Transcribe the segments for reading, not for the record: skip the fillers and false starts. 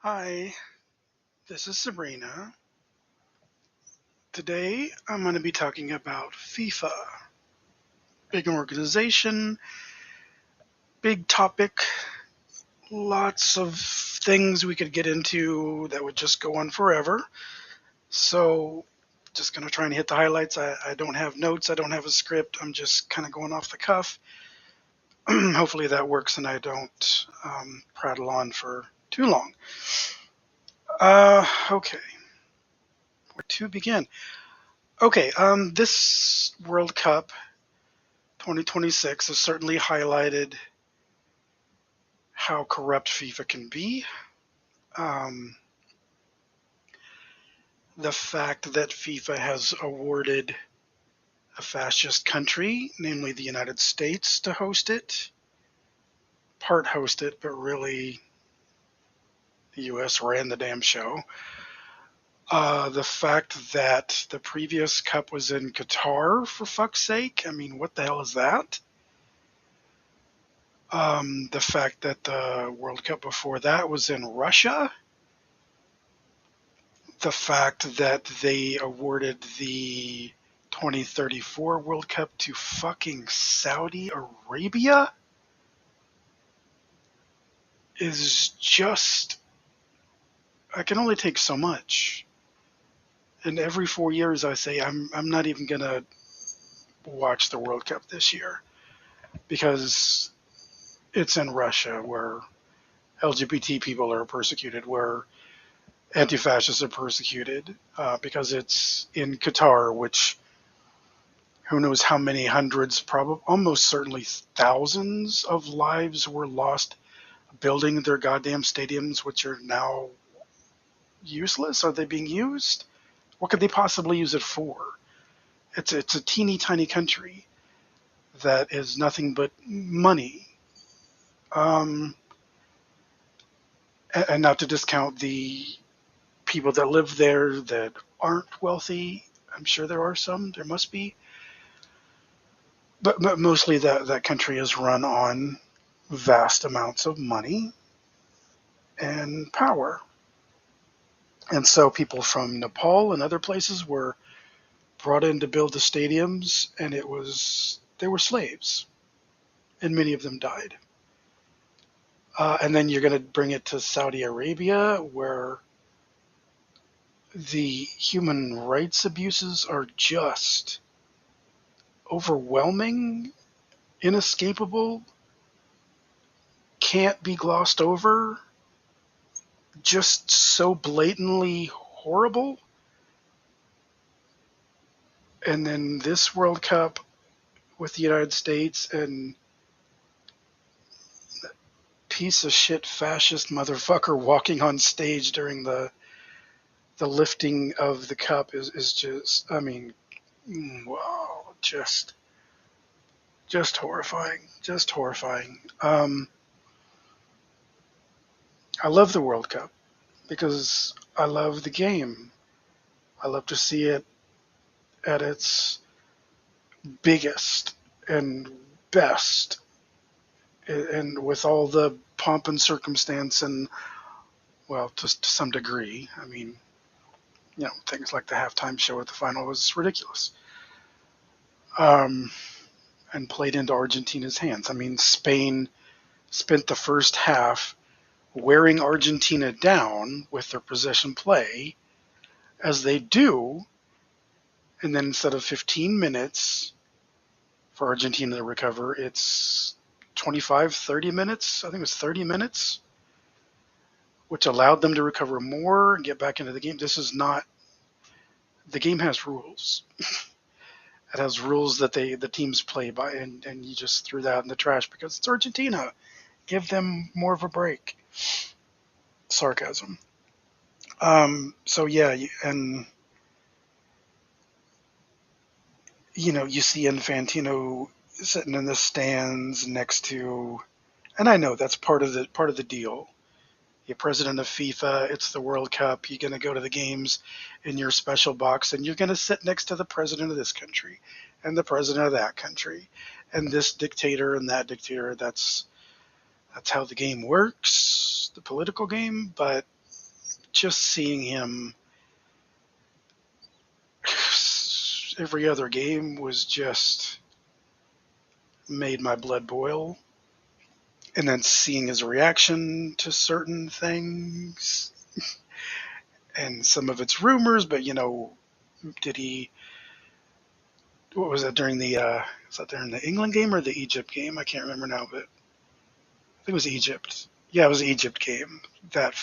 Hi, this is Sabrina. Today I'm going to be talking about FIFA. Big organization, big topic, lots of things we could get into that would just go on forever. So, just going to try and hit the highlights. I don't have notes, I don't have a script, I'm just kind of going off the cuff. Hopefully that works and I don't prattle on for too long. Okay, where to begin? Okay, this World Cup 2026 has certainly highlighted how corrupt FIFA can be. Um, the fact that FIFA has awarded a fascist country, namely the United States, to host it, part host it, but really the US ran the damn show. The fact that the previous cup was in Qatar, for fuck's sake. I mean, what the hell is that? The fact that the World Cup before that was in Russia. The fact that they awarded the 2034 World Cup to fucking Saudi Arabia is just, I can only take so much. And every 4 years I say I'm not even gonna watch the World Cup this year because it's in Russia where LGBT people are persecuted, where anti-fascists are persecuted, because it's in Qatar, which who knows how many hundreds, probably almost certainly thousands of lives were lost building their goddamn stadiums, which are now useless. Are they being used? What could they possibly use it for? It's a teeny tiny country that is nothing but money. Um, and not to discount the people that live there that aren't wealthy. I'm sure there are some. There must be. But mostly that country is run on vast amounts of money and power. And so people from Nepal and other places were brought in to build the stadiums, and they were slaves, and many of them died. And then you're going to bring it to Saudi Arabia, where the human rights abuses are just overwhelming, inescapable, can't be glossed over, just so blatantly horrible. And then this World Cup with the United States and piece of shit fascist motherfucker walking on stage during the lifting of the cup is just, I mean, wow, just horrifying, just horrifying. I love the World Cup because I love the game. I love to see it at its biggest and best, and with all the pomp and circumstance, and well, just to some degree. I mean, things like the halftime show at the final was ridiculous, um, and played into Argentina's hands. I mean, Spain spent the first half wearing Argentina down with their possession play, as they do, and then instead of 15 minutes for Argentina to recover, it's 25, 30 minutes. I think it was 30 minutes, which allowed them to recover more and get back into the game. This is not, the game has rules. It has rules that the teams play by, and you just threw that in the trash because it's Argentina. Give them more of a break. Sarcasm. So yeah, and you see Infantino sitting in the stands next to, and I know that's part of the deal. You're president of FIFA. It's the World Cup. You're going to go to the games in your special box, and you're going to sit next to the president of this country, and the president of that country, and this dictator and that dictator. That's how the game works, the political game. But just seeing him every other game was just made my blood boil. And then seeing his reaction to certain things, and some of it's rumors, but did he? What was that during the? Was that during the England game or the Egypt game? I can't remember now, but I think it was Egypt. Yeah, it was the Egypt game. That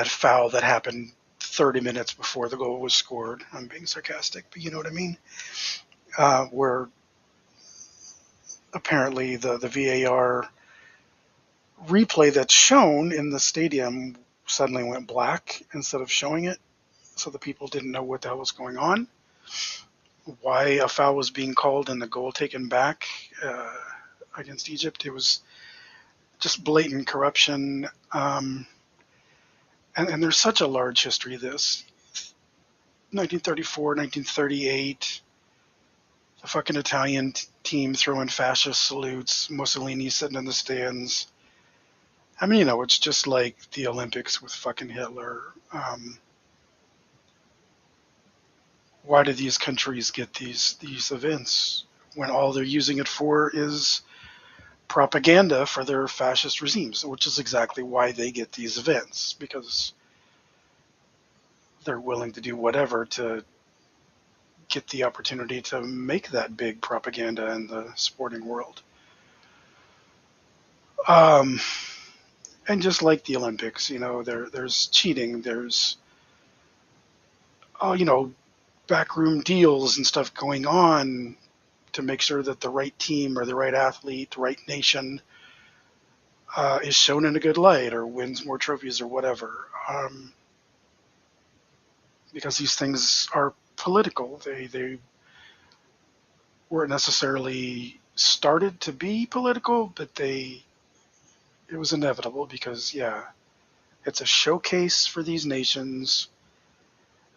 foul that happened 30 minutes before the goal was scored. I'm being sarcastic, but you know what I mean. Where apparently the VAR replay that's shown in the stadium suddenly went black instead of showing it, so the people didn't know what the hell was going on, why a foul was being called and the goal taken back against Egypt. It was just blatant corruption. And there's such a large history of this. 1934, 1938, the fucking Italian team throwing fascist salutes, Mussolini sitting in the stands. I mean, it's just like the Olympics with fucking Hitler. Why do these countries get these events when all they're using it for is propaganda for their fascist regimes, which is exactly why they get these events, because they're willing to do whatever to get the opportunity to make that big propaganda in the sporting world. And just like the Olympics, there's cheating, there's backroom deals and stuff going on to make sure that the right team or the right athlete, the right nation is shown in a good light or wins more trophies or whatever. Because these things are political. They weren't necessarily started to be political, but it was inevitable because, it's a showcase for these nations.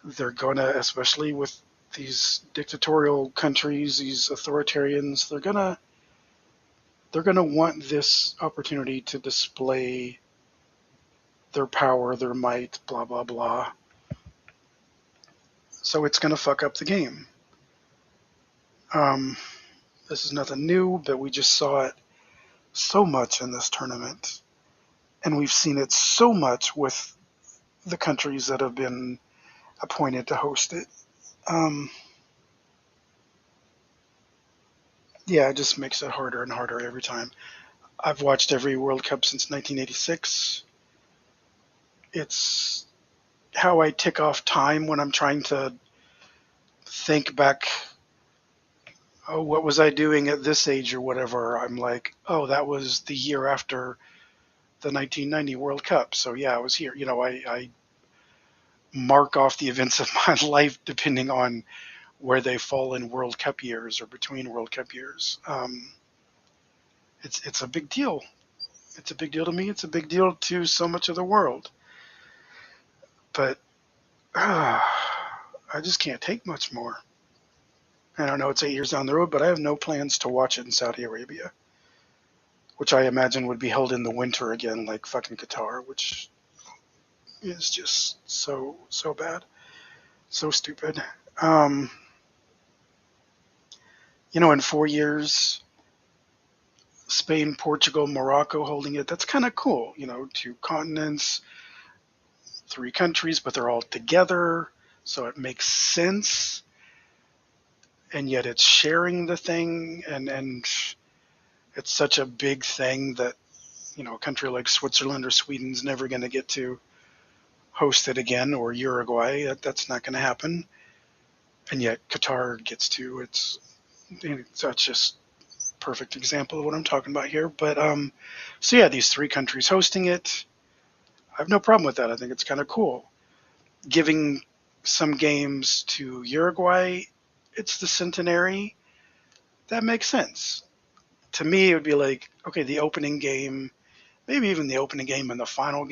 They're going to, especially with these dictatorial countries, these authoritarians, they're going to want this opportunity to display their power, their might, blah, blah, blah. So it's going to fuck up the game. This is nothing new, but we just saw it so much in this tournament. And we've seen it so much with the countries that have been appointed to host it. It just makes it harder and harder every time. I've watched every World Cup since 1986. It's how I tick off time when I'm trying to think back, what was I doing at this age or whatever. I'm like, that was the year after the 1990 World Cup. So I was here. I mark off the events of my life depending on where they fall in World Cup years or between World Cup years. It's a big deal. It's a big deal to me. It's a big deal to so much of the world. But I just can't take much more. And I know it's 8 years down the road, but I have no plans to watch it in Saudi Arabia, which I imagine would be held in the winter again, like fucking Qatar, which is just so bad, so stupid. In 4 years, Spain, Portugal, Morocco holding it. That's kind of cool. 2 continents, 3 countries, but they're all together, so it makes sense. And yet it's sharing the thing, and it's such a big thing that a country like Switzerland or Sweden's never going to get to host it again, or Uruguay. That's not going to happen. And yet Qatar gets to. That's just a perfect example of what I'm talking about here. But these 3 countries hosting it, I have no problem with that. I think it's kind of cool. Giving some games to Uruguay, it's the centenary. That makes sense. To me, it would be like, okay, the opening game, maybe even the opening game and the final game.